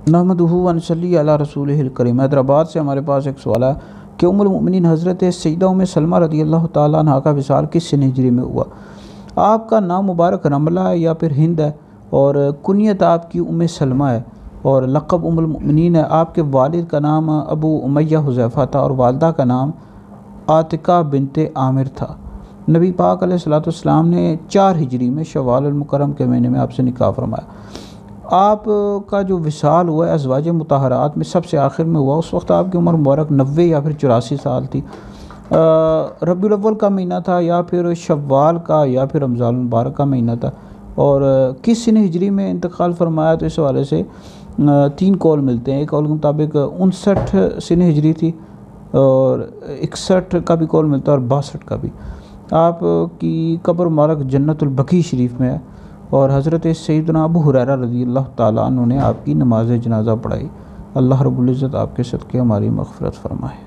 نحمدہ و نصلی علی رسولہ الکریم۔ حیدرآباد سے ہمارے پاس ایک سوال ہے کہ ام المؤمنین حضرت سیدہ ام سلمہ رضی اللہ تعالیٰ عنہ کا وصال کس سن ہجری میں ہوا؟ آپ کا نام مبارک رملہ ہے یا پھر ہند ہے، اور کنیت آپ کی ام سلمہ ہے اور لقب ام المؤمنین ہے۔ آپ کے والد کا نام ابو امیہ حذیفہ تھا اور والدہ کا نام عاتقہ بنت عامر تھا۔ نبی پاک علیہ الصلوۃ والسلام نے 4 ہجری میں شوال المکرم کے مہینے میں آپ سے نکاح فرمایا۔ آپ کا جو وصال ہوا ہے ازواج مطہرات میں سب سے آخر میں ہوا، اس وقت آپ کی عمر مبارک 90 یا پھر 84 سال تھی۔ ربیع الاول کا مہینہ تھا یا پھر شوال کا یا پھر رمضان المبارک کا مہینہ تھا، اور کس سن ہجری میں انتقال فرمایا تو اس حوالے سے 3 قول ملتے ہیں۔ ایک قول کے مطابق 59 سن ہجری تھی، اور 61 کا بھی قول ملتا ہے اور 62 کا بھی۔ آپ کی قبر مبارک جنت البقیع شریف میں ہے، اور حضرت سیدنا ابو ہریرہ رضی اللہ تعالیٰ عنہ نے آپ کی نماز جنازہ پڑھائی۔ اللہ رب العزت آپ کے صدقے ہماری مغفرت فرمائے۔